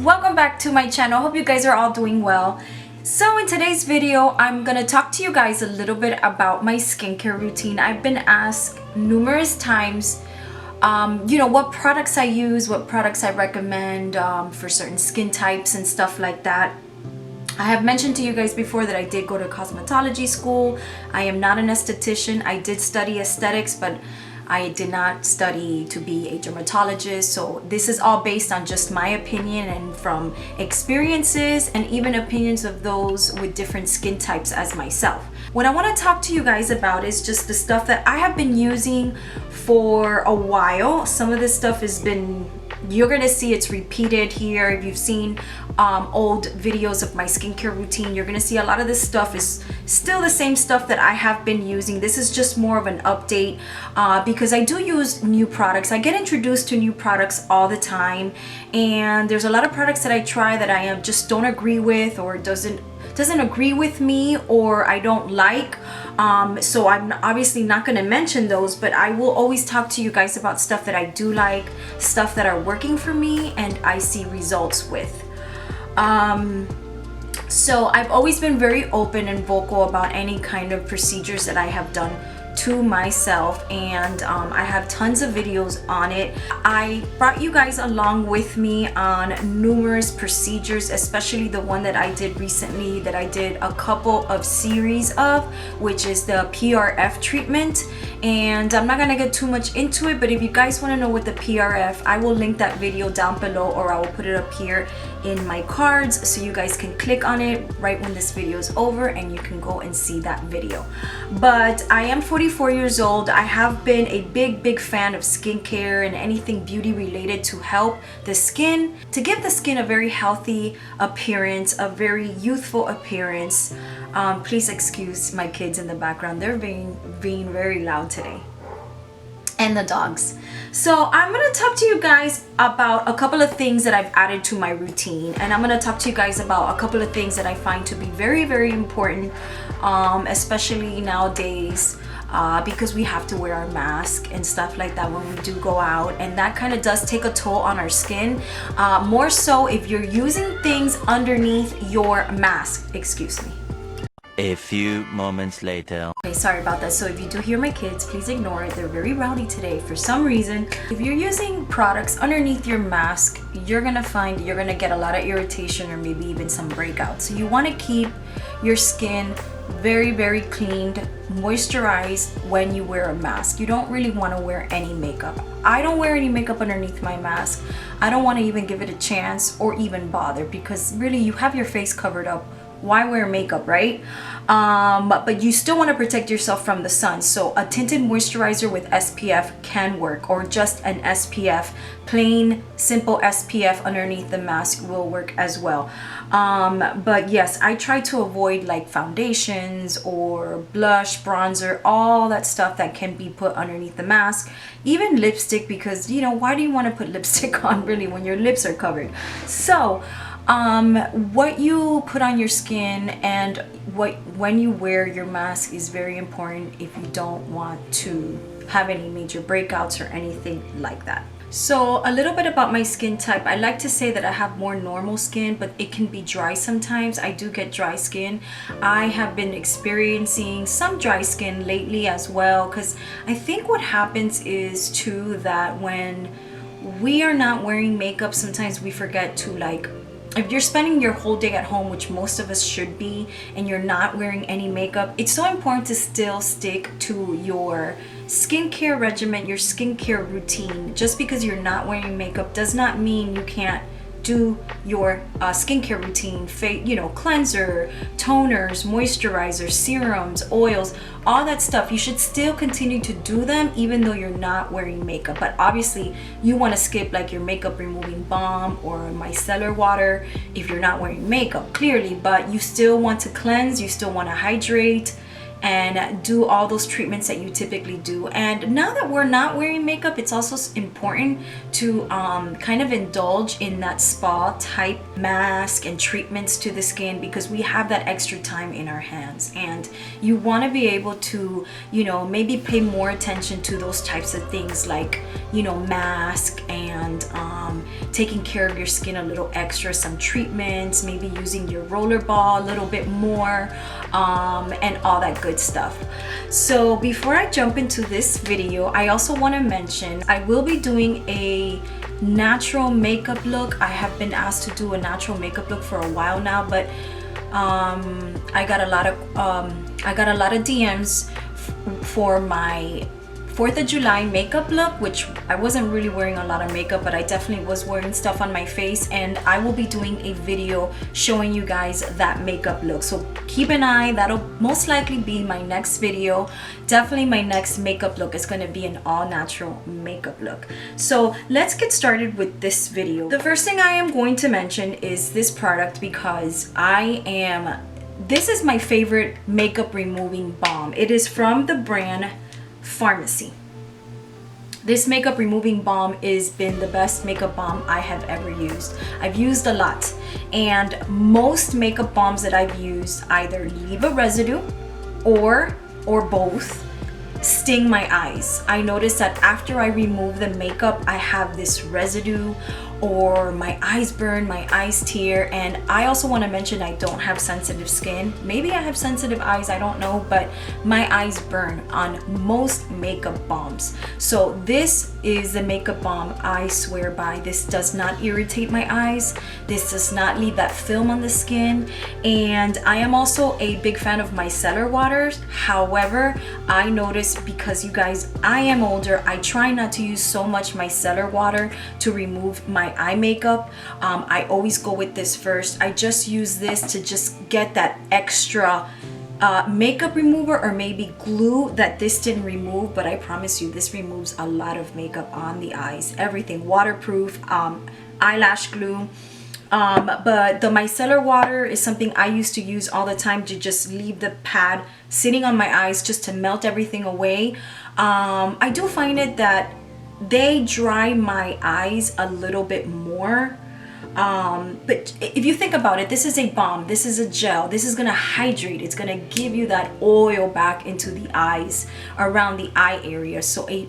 welcome back to my channel. Hope you guys are all doing well. So in today's video, I'm gonna talk to you guys a little bit about my skincare routine. I've been asked numerous times what products I use, what products I recommend for certain skin types and stuff like that. I have mentioned to you guys before that I did go to cosmetology school. I am not an esthetician. I did study aesthetics, but I did not study to be a dermatologist. So this is all based on just my opinion and from experiences and even opinions of those with different skin types as myself. What I want to talk to you guys about is just the stuff that I have been using for a while. Some of this stuff has been, you're gonna see it's repeated here. If you've seen old videos of my skincare routine, you're gonna see a lot of this stuff is still the same stuff that I have been using. This is just more of an update because I do use new products. I get introduced to new products all the time, and there's a lot of products that I try that I just don't agree with, or doesn't agree with me, or I don't like. So I'm obviously not going to mention those, but I will always talk to you guys about stuff that I do like, stuff that are working for me and I see results with. So I've always been very open and vocal about any kind of procedures that I have done to myself, and I have tons of videos on it. I brought you guys along with me on numerous procedures, especially the one that I did recently, that I did a couple of series of, which is the PRF treatment. And I'm not gonna get too much into it, but if you guys want to know what the PRF, I will link that video down below, or I will put it up here in my cards so you guys can click on it right when this video is over and you can go and see that video. But I am 44 years old. I have been a big fan of skincare and anything beauty related to help the skin, to give the skin a very healthy appearance, a very youthful appearance. Please excuse my kids in the background. They're being very loud today. And the dogs. So I'm gonna talk to you guys about a couple of things that I've added to my routine, and I'm gonna talk to you guys about a couple of things that I find to be very important, especially nowadays, because we have to wear our mask and stuff like that when we do go out, and that kind of does take a toll on our skin, more so if you're using things underneath your mask. Excuse me. A few moments later. Okay, sorry about that. So if you do hear my kids, please ignore it. They're very rowdy today for some reason. If you're using products underneath your mask, you're gonna find you're gonna get a lot of irritation or maybe even some breakouts. So you want to keep your skin very cleaned, moisturized when you wear a mask. You don't really want to wear any makeup. I don't wear any makeup underneath my mask. I don't want to even give it a chance or even bother, because really you have your face covered up. Why wear makeup, right? But you still want to protect yourself from the sun. So a tinted moisturizer with SPF can work, or just an SPF, plain simple SPF underneath the mask will work as well. But yes, I try to avoid like foundations or blush, bronzer, all that stuff that can be put underneath the mask. Even lipstick, because why do you want to put lipstick on really when your lips are covered? So what you put on your skin and when you wear your mask is very important if you don't want to have any major breakouts or anything like that. So a little bit about my skin type. I like to say that I have more normal skin, but it can be dry sometimes. I do get dry skin. I have been experiencing some dry skin lately as well, because I think what happens is too that when we are not wearing makeup, sometimes we forget to, like, if you're spending your whole day at home, which most of us should be, and you're not wearing any makeup, it's so important to still stick to your skincare regimen, your skincare routine. Just because you're not wearing makeup does not mean you can't do your skincare routine, cleanser, toners, moisturizer, serums, oils, all that stuff. You should still continue to do them even though you're not wearing makeup. But obviously you want to skip like your makeup removing balm or micellar water if you're not wearing makeup, clearly. But you still want to cleanse, you still want to hydrate, and do all those treatments that you typically do. And now that we're not wearing makeup, it's also important to kind of indulge in that spa type mask and treatments to the skin, because we have that extra time in our hands, and you want to be able to, you know, maybe pay more attention to those types of things, like, you know, mask and taking care of your skin a little extra, some treatments, maybe using your roller ball a little bit more, and all that good stuff. So before I jump into this video, I also want to mention I will be doing a natural makeup look. I have been asked to do a natural makeup look for a while now, but I got a lot of DMs for my 4th of July makeup look, which I wasn't really wearing a lot of makeup, but I definitely was wearing stuff on my face, and I will be doing a video showing you guys that makeup look. So keep an eye, that'll most likely be my next video. Definitely my next makeup look is going to be an all natural makeup look. So let's get started with this video. The first thing I am going to mention is this product, because this is my favorite makeup removing balm. It is from the brand Pharmacy. This makeup removing balm has been the best makeup balm I have ever used. I've used a lot, and most makeup balms that I've used either leave a residue or both sting my eyes. I notice that after I remove the makeup, I have this residue, or my eyes burn, my eyes tear. And I also want to mention I don't have sensitive skin. Maybe I have sensitive eyes, I don't know, but my eyes burn on most makeup balms. So this is the makeup balm I swear by. This does not irritate my eyes. This does not leave that film on the skin. And I am also a big fan of micellar waters. However, I notice, because you guys, I am older, I try not to use so much micellar water to remove my eye makeup. I always go with this first. I just use this to just get that extra makeup remover, or maybe glue that this didn't remove, but I promise you this removes a lot of makeup on the eyes. Everything waterproof, eyelash glue. But the micellar water is something I used to use all the time, to just leave the pad sitting on my eyes just to melt everything away. I do find it that they dry my eyes a little bit more. But if you think about it, this is a balm, this is a gel, this is gonna hydrate, it's gonna give you that oil back into the eyes, around the eye area. So a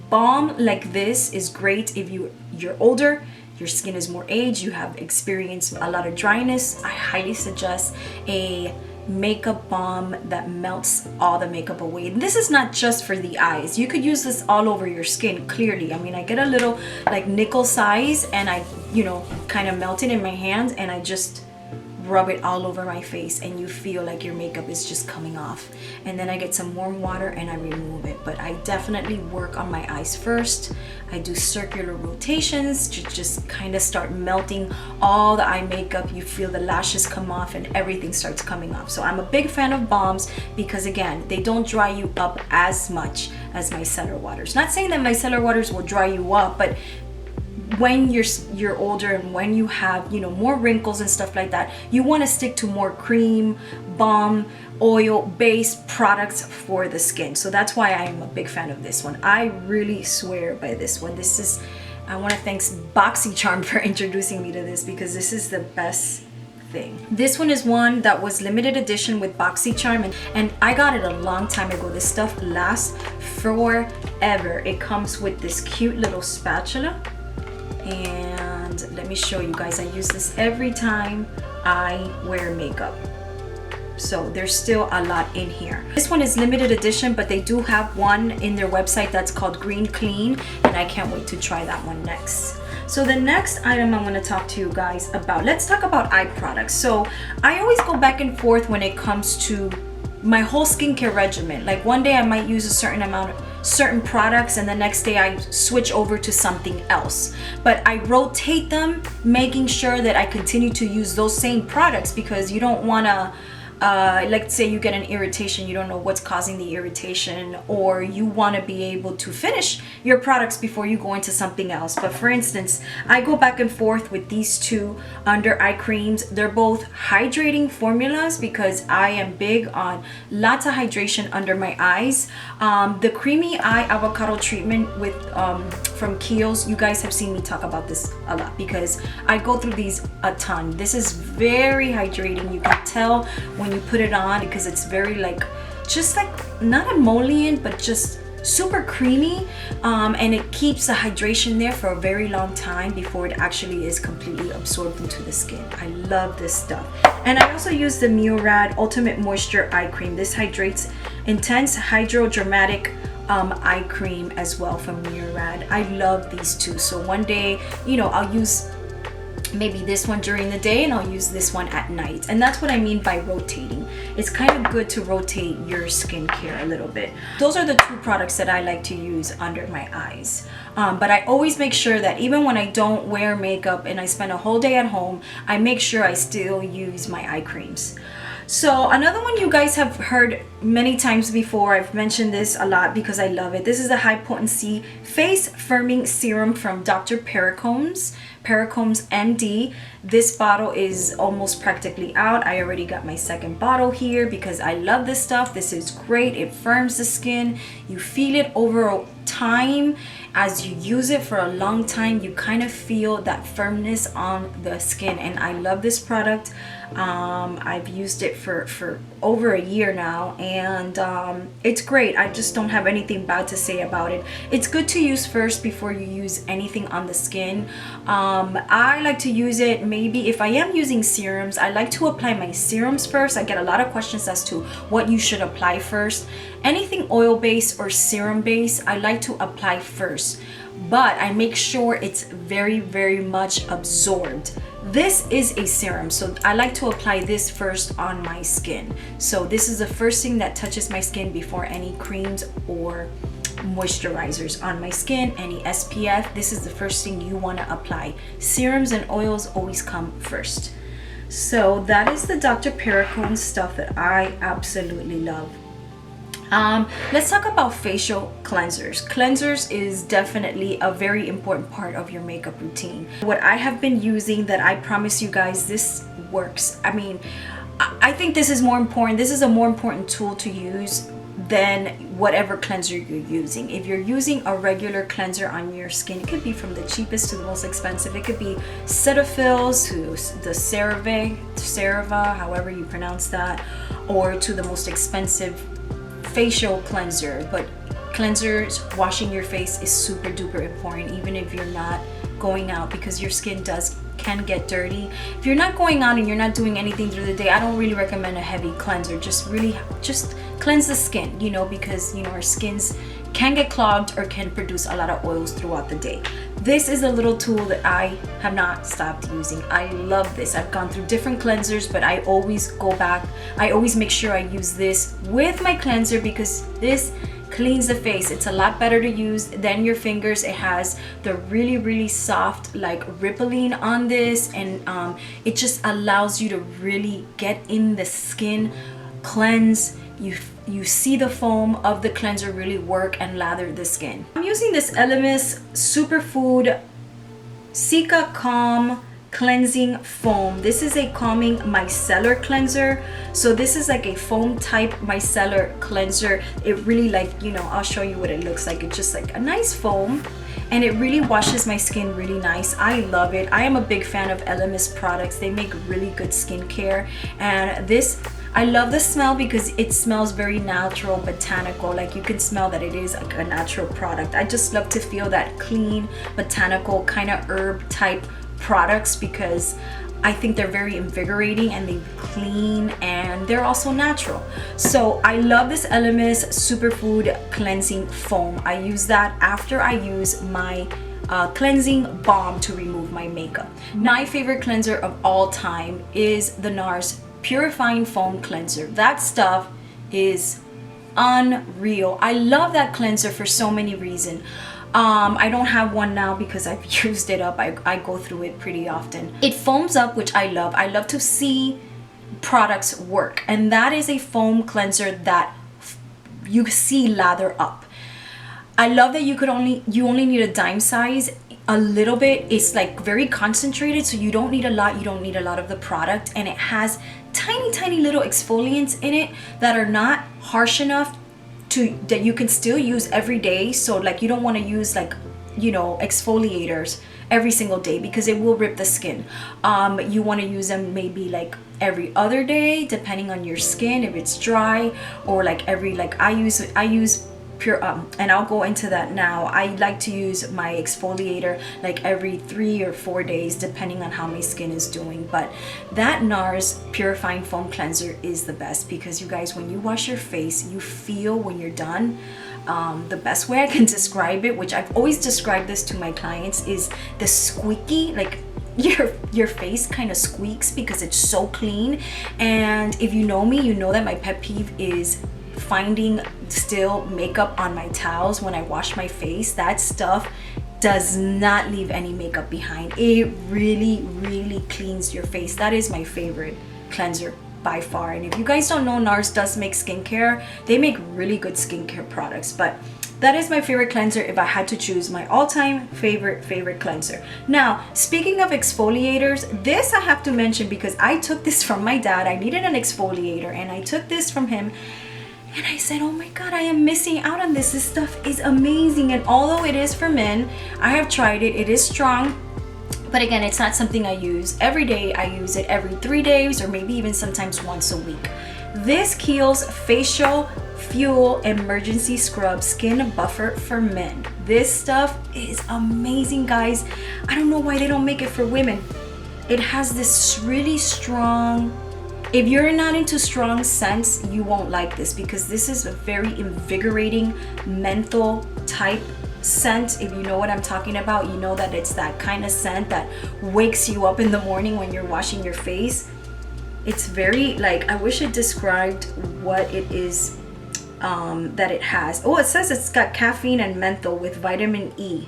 balm like this is great if you're older, your skin is more aged, you have experienced a lot of dryness. I highly suggest a makeup balm that melts all the makeup away. And this is not just for the eyes. You could use this all over your skin, clearly. I mean, I get a little like nickel size, and I, you know, kind of melt it in my hand, and I just rub it all over my face, and you feel like your makeup is just coming off. And then I get some warm water and I remove it. But I definitely work on my eyes first. I do circular rotations to just kind of start melting all the eye makeup. You feel the lashes come off and everything starts coming off. So I'm a big fan of balms, because again, they don't dry you up as much as micellar waters. Not saying that micellar waters will dry you up, but when you're older, and when you have, you know, more wrinkles and stuff like that, you want to stick to more cream, balm, oil based products for the skin. So that's why I am a big fan of this one. I really swear by this one. I want to thank BoxyCharm for introducing me to this, because this is the best thing. This one is one that was limited edition with BoxyCharm, and I got it a long time ago. This stuff lasts forever. It comes with this cute little spatula, and let me show you guys. I use this every time I wear makeup. So there's still a lot in here. This one is limited edition, but they do have one in their website that's called Green Clean, and I can't wait to try that one next. So the next item I want to talk to you guys about, let's talk about eye products. So I always go back and forth when it comes to my whole skincare regimen. Like one day I might use a certain amount of certain products, and the next day I switch over to something else. But I rotate them, making sure that I continue to use those same products, because you don't want to let's say you get an irritation, you don't know what's causing the irritation, or you want to be able to finish your products before you go into something else. But for instance, I go back and forth with these two under eye creams. They're both hydrating formulas because I am big on lots of hydration under my eyes. The creamy eye avocado treatment with from Kiehl's, you guys have seen me talk about this a lot because I go through these a ton. This is very hydrating. You can tell when you put it on because it's very like, just like not emollient, but just super creamy, and it keeps the hydration there for a very long time before it actually is completely absorbed into the skin. I love this stuff. And I also use the Murad Ultimate Moisture Eye Cream. This hydrates intense hydrodramatic eye cream as well from Murad. I love these two. So one day, you know, I'll use maybe this one during the day and I'll use this one at night. And that's what I mean by rotating. It's kind of good to rotate your skincare a little bit. Those are the two products that I like to use under my eyes. But I always make sure that even when I don't wear makeup and I spend a whole day at home, I make sure I still use my eye creams. So another one you guys have heard many times before, I've mentioned this a lot because I love it. This is a high potency face firming serum from Dr. Pericombs MD. This bottle is almost practically out. I already got my second bottle here because I love this stuff. This is great. It firms the skin. You feel it over time. As you use it for a long time, you kind of feel that firmness on the skin, and I love this product. I've used it for over a year now, and it's great. I just don't have anything bad to say about it. It's good to use first before you use anything on the skin. I like to use it maybe if I am using serums. I like to apply my serums first. I get a lot of questions as to what you should apply first. Anything oil-based or serum-based, I like to apply first, but I make sure it's very, very much absorbed. This is a serum, so I like to apply this first on my skin. So this is the first thing that touches my skin before any creams or moisturizers on my skin, any SPF. This is the first thing you want to apply. Serums and oils always come first. So that is the Dr. Pericombs stuff that I absolutely love. Let's talk about facial cleansers. Cleansers is definitely a very important part of your makeup routine. What I have been using that I promise you guys this works. I mean, I think this is more important. This is a more important tool to use than whatever cleanser you're using. If you're using a regular cleanser on your skin, it could be from the cheapest to the most expensive. It could be Cetaphil's to the CeraVe, however you pronounce that, or to the most expensive facial cleanser. But cleansers, washing your face is super duper important, even if you're not going out, because your skin can get dirty. If you're not going out and you're not doing anything through the day, I don't really recommend a heavy cleanser. Just cleanse the skin, you know, because you know our skins can get clogged or can produce a lot of oils throughout the day. This is a little tool that I have not stopped using. I love this. I've gone through different cleansers, but I always go back. I always make sure I use this with my cleanser because this cleans the face. It's a lot better to use than your fingers. It has the really, really soft like rippling on this, and it just allows you to really get in the skin, cleanse. You see the foam of the cleanser really work and lather the skin. I'm using this Elemis Superfood Cica Calm Cleansing Foam. This is a calming micellar cleanser. So this is like a foam type micellar cleanser. It really, like, you know, I'll show you what it looks like. It's just like a nice foam, and it really washes my skin really nice. I love it. I am a big fan of Elemis products. They make really good skincare, and this, I love the smell because it smells very natural, botanical. Like you can smell that it is like a natural product. I just love to feel that clean, botanical kind of herb type products because I think they're very invigorating and they clean and they're also natural. So I love this Elemis Superfood Cleansing Foam. I use that after I use my cleansing balm to remove my makeup. My favorite cleanser of all time is the NARS Purifying Foam Cleanser. That stuff is unreal. I love that cleanser for so many reasons. I don't have one now because I've used it up. I go through it pretty often. It foams up, which I love. I love to see products work, and that is a foam cleanser that you see lather up. I love that you only need a dime size. A little bit, it's like very concentrated, so you don't need a lot. You don't need a lot of the product, and it has tiny little exfoliants in it that are not harsh enough that you can still use every day. So like, you don't want to use like, you know, exfoliators every single day because it will rip the skin. You want to use them maybe like every other day, depending on your skin, if it's dry, or like I use pure and I'll go into that now. I like to use my exfoliator like every 3 or 4 days, depending on how my skin is doing. But that NARS purifying foam cleanser is the best, because you guys, when you wash your face, you feel when you're done, the best way I can describe it, which I've always described this to my clients, is the squeaky, like your face kind of squeaks because it's so clean. And if you know me, you know that my pet peeve is finding still makeup on my towels when I wash my face. That stuff does not leave any makeup behind. It really cleans your face. That is my favorite cleanser by far. And if you guys don't know, NARS does make skincare. They make really good skincare products, but that is my favorite cleanser if I had to choose my all-time favorite cleanser. Now, speaking of exfoliators, this I have to mention because I took this from my dad. I needed an exfoliator and I took this from him. And I said, oh my God, I am missing out on this. This stuff is amazing. And although it is for men, I have tried it. It is strong. But again, it's not something I use every day. I use it every 3 days or maybe even sometimes once a week. This Kiehl's Facial Fuel Emergency Scrub Skin Buffer for Men. This stuff is amazing, guys. I don't know why they don't make it for women. It has this really strong... If you're not into strong scents, you won't like this, because this is a very invigorating menthol type scent. If you know what I'm talking about, you know that it's that kind of scent that wakes you up in the morning when you're washing your face. It's very, like, I wish it described what it is that it has. Oh, it says it's got caffeine and menthol with vitamin E.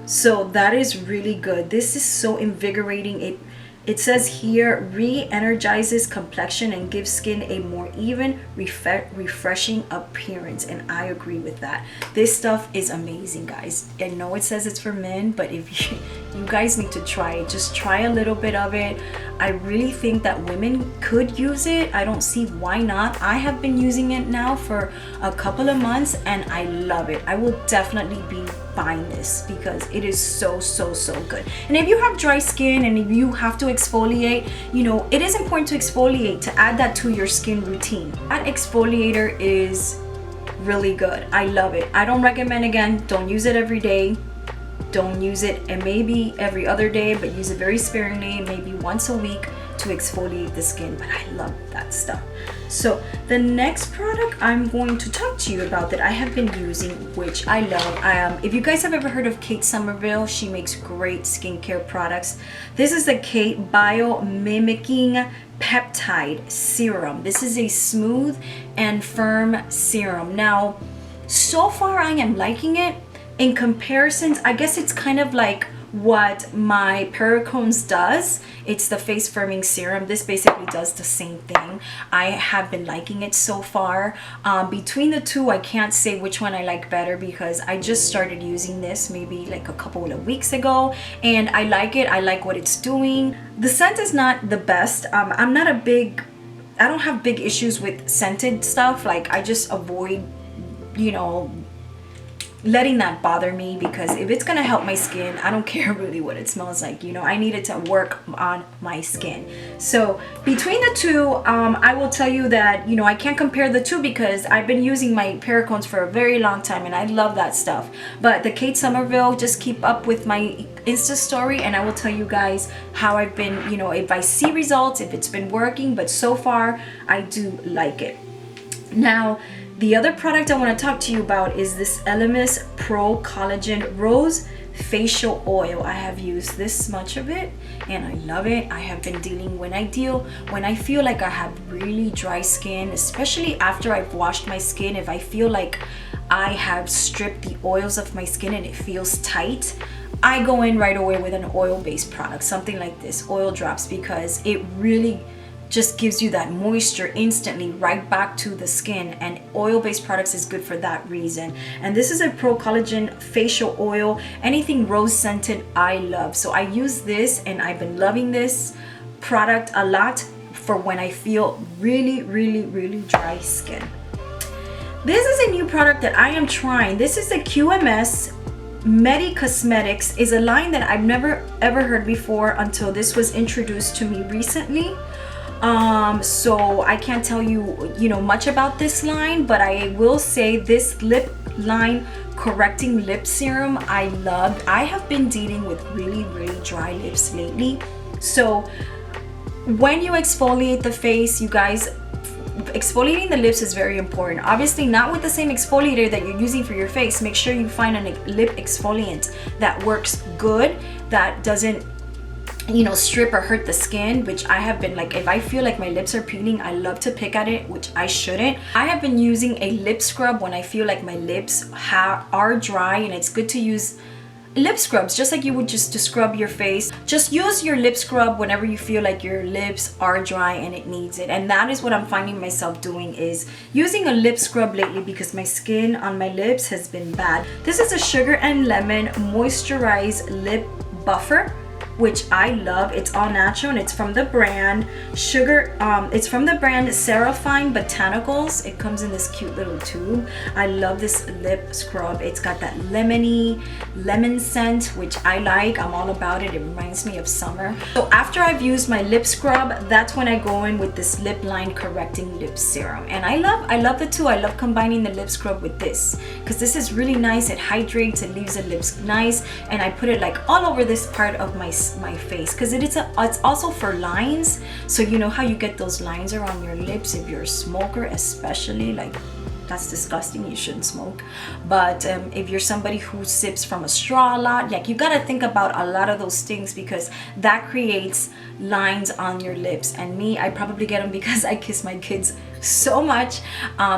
So that is really good. This is so invigorating. It says here, re-energizes complexion and gives skin a more even, refreshing appearance. And I agree with that. This stuff is amazing, guys. I know it says it's for men, but if you guys need to try it, just try a little bit of it. I really think that women could use it. I don't see why not. I have been using it now for a couple of months and I love it. I will definitely be buying this because it is so good. And if you have dry skin and if you have to exfoliate, you know, it is important to exfoliate, to add that to your skin routine. That exfoliator is really good. I love it. I don't recommend, again, don't use it every day. Don't use it, and maybe every other day, but use it very sparingly, maybe once a week to exfoliate the skin. But I love that stuff. So the next product I'm going to talk to you about that I have been using, which I love. If you guys have ever heard of Kate Somerville, she makes great skincare products. This is the Kate Bio-Mimicking Peptide Serum. This is a smooth and firm serum. Now, so far I am liking it. In comparisons, I guess it's kind of like what my Pericones does. It's the face firming serum. This basically does the same thing. I have been liking it so far. Between the two, I can't say which one I like better because I just started using this maybe like a couple of weeks ago, and I like it. I like what it's doing. The scent is not the best. I don't have big issues with scented stuff. Like, I just avoid, you know, letting that bother me, because if it's gonna help my skin, I don't care really what it smells like. You know, I need it to work on my skin. So between the two, I will tell you that, you know, I can't compare the two because I've been using my Pericones for a very long time and I love that stuff. But the Kate Somerville, just keep up with my Insta story and I will tell you guys how I've been, you know, if I see results, if it's been working. But so far I do like it. Now, the other product I want to talk to you about is this Elemis Pro Collagen Rose Facial Oil. I have used this much of it and I love it. I have been dealing when I feel like I have really dry skin, especially after I've washed my skin. If I feel like I have stripped the oils of my skin and it feels tight, I go in right away with an oil-based product, something like this, oil drops, because it really just gives you that moisture instantly right back to the skin, and oil-based products is good for that reason. And this is a Pro Collagen facial oil. Anything rose scented I love, so I use this, and I've been loving this product a lot for when I feel really dry skin. This is a new product that I am trying. This is the QMS Medi Cosmetics. Is a line that I've never ever heard before until this was introduced to me recently. So I can't tell you much about this line, but I will say this lip line correcting lip serum I love. I have been dealing with really dry lips lately, so when you exfoliate the face, you guys, exfoliating the lips is very important. Obviously not with the same exfoliator that you're using for your face. Make sure you find a lip exfoliant that works good, that doesn't strip or hurt the skin, which I have been like, if I feel like my lips are peeling, I love to pick at it, which I shouldn't. I have been using a lip scrub when I feel like my lips are dry, and it's good to use lip scrubs just like you would just to scrub your face. Just use your lip scrub whenever you feel like your lips are dry and it needs it. And that is what I'm finding myself doing, is using a lip scrub lately, because my skin on my lips has been bad. This is a Sugar and Lemon Moisturized Lip Buffer, which I love. It's all natural, and it's from the brand it's from the brand Seraphine Botanicals. It comes in this cute little tube. I love this lip scrub. It's got that lemon scent, which I like. I'm all about it. It reminds me of summer. So after I've used my lip scrub, that's when I go in with this lip line correcting lip serum. And I love the two. I love combining the lip scrub with this, because this is really nice. It hydrates, it leaves the lips nice, and I put it like all over this part of my face, because it's also for lines. So you know how you get those lines around your lips if you're a smoker, especially, like, that's disgusting, you shouldn't smoke. But if you're somebody who sips from a straw a lot, like, you got to think about a lot of those things, because that creates lines on your lips. And me, I probably get them because I kiss my kids so much.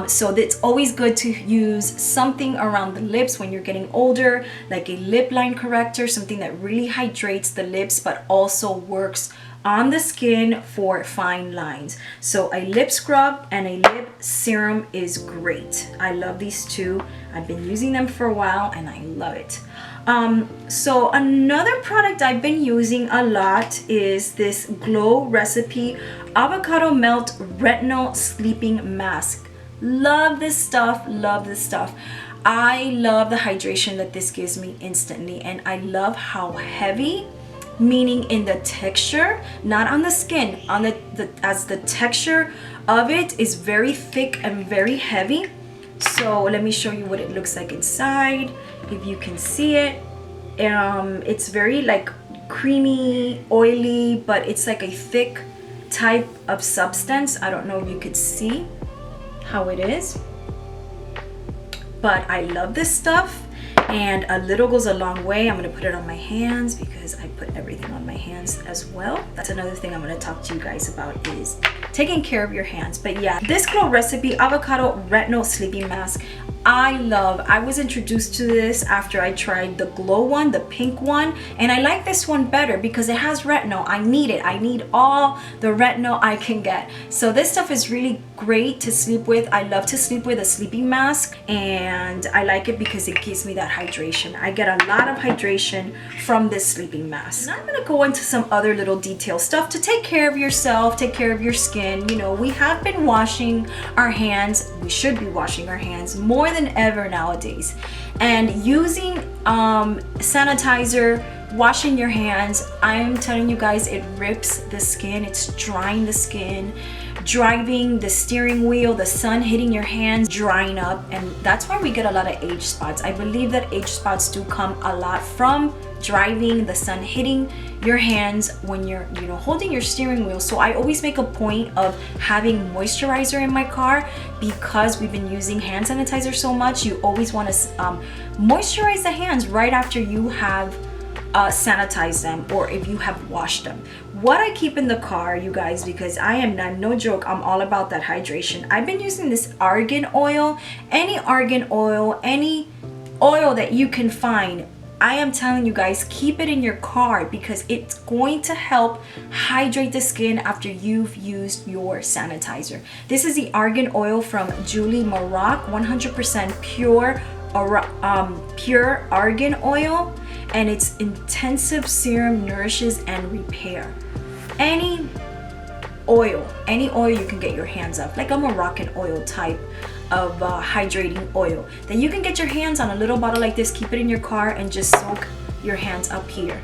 So it's always good to use something around the lips when you're getting older, like a lip line corrector, something that really hydrates the lips but also works on the skin for fine lines. So a lip scrub and a lip serum is great. I love these two. I've been using them for a while and I love it. So another product I've been using a lot is this Glow Recipe Avocado Melt Retinol Sleeping Mask. Love this stuff, love this stuff. I love the hydration that this gives me instantly, and I love how heavy, meaning in the texture, not on the skin, on as the texture of it is very thick and very heavy. So let me show you what it looks like inside, if you can see it. It's very like creamy, oily, but it's like a thick type of substance. I don't know if you could see how it is, but I love this stuff, and a little goes a long way. I'm gonna put it on my hands because I put everything on my hands as well. That's another thing I'm gonna talk to you guys about, is taking care of your hands. But yeah, this Glow Recipe Avocado Retinol Sleeping Mask, I love. I was introduced to this after I tried the Glow one, the pink one, and I like this one better because it has retinol. I need it. I need all the retinol I can get. So this stuff is really great to sleep with. I love to sleep with a sleeping mask, and I like it because it gives me that hydration. I get a lot of hydration from this sleeping mask. Now I'm gonna go into some other little detail stuff to take care of yourself, take care of your skin. You know, we have been washing our hands. We should be washing our hands more than ever nowadays, and using sanitizer, washing your hands, I'm telling you guys, it rips the skin. It's drying the skin. Driving the steering wheel, the sun hitting your hands, drying up, and that's why we get a lot of age spots. I believe that age spots do come a lot from driving, the sun hitting your hands when you're holding your steering wheel. So I always make a point of having moisturizer in my car, because we've been using hand sanitizer so much. You always want to moisturize the hands right after you have sanitize them, or if you have washed them. What I keep in the car, you guys, because I'm no joke, I'm all about that hydration. I've been using this argan oil. Any argan oil, any oil that you can find, I am telling you guys, keep it in your car because it's going to help hydrate the skin after you've used your sanitizer. This is the argan oil from Julie Maroc, 100% pure argan oil, and its intensive serum nourishes and repair. Any oil you can get your hands up, like a Moroccan oil type of hydrating oil, then you can get your hands on a little bottle like this, keep it in your car, and just soak your hands up here,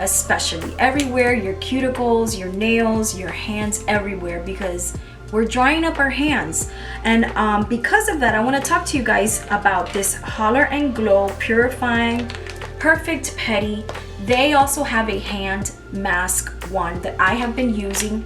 especially everywhere, your cuticles, your nails, your hands, everywhere, because we're drying up our hands. And because of that, I want to talk to you guys about this Holler and Glow Purifying Perfect Pedi. They also have a hand mask one that I have been using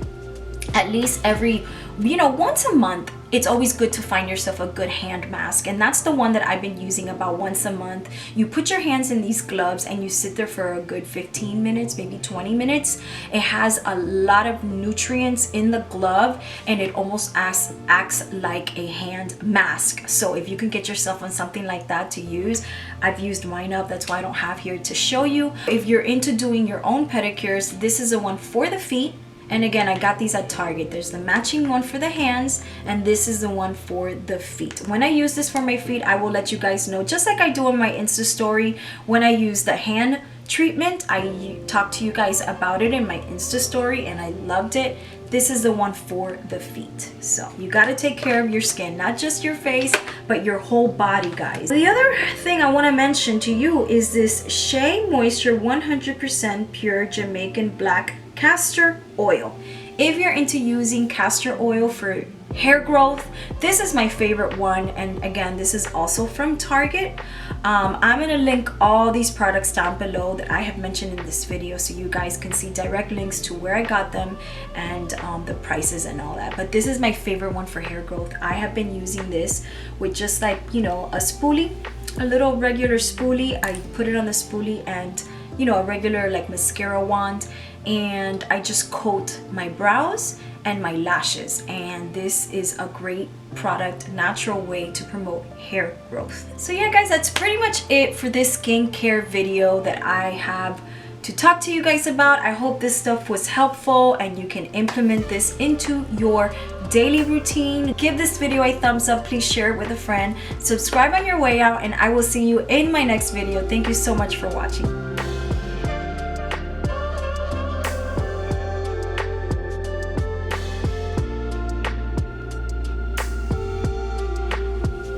at least every, once a month. It's always good to find yourself a good hand mask, and that's the one that I've been using about once a month. You put your hands in these gloves and you sit there for a good 15 minutes, maybe 20 minutes. It has a lot of nutrients in the glove, and it almost acts like a hand mask. So if you can get yourself on something like that to use, I've used mine up. That's why I don't have here to show you. If you're into doing your own pedicures, this is the one for the feet. And again, I got these at Target. There's the matching one for the hands, and this is the one for the feet. When I use this for my feet, I will let you guys know, just like I do on my Insta story. When I use the hand treatment, I talk to you guys about it in my Insta story, and I loved it. This is the one for the feet. So you got to take care of your skin, not just your face, but your whole body, guys. The other thing I want to mention to you is this Shea Moisture 100% pure Jamaican black castor oil. If you're into using castor oil for hair growth, this is my favorite one. And again, this is also from Target. I'm gonna link all these products down below that I have mentioned in this video, so you guys can see direct links to where I got them and the prices and all that. But this is my favorite one for hair growth. I have been using this with just like, a spoolie, a little regular spoolie. I put it on the spoolie and a regular like mascara wand, and I just coat my brows and my lashes. And this is a great product, natural way to promote hair growth. So yeah, guys, that's pretty much it for this skincare video that I have to talk to you guys about. I hope this stuff was helpful and you can implement this into your daily routine. Give this video a thumbs up, please share it with a friend, subscribe on your way out, and I will see you in my next video. Thank you so much for watching.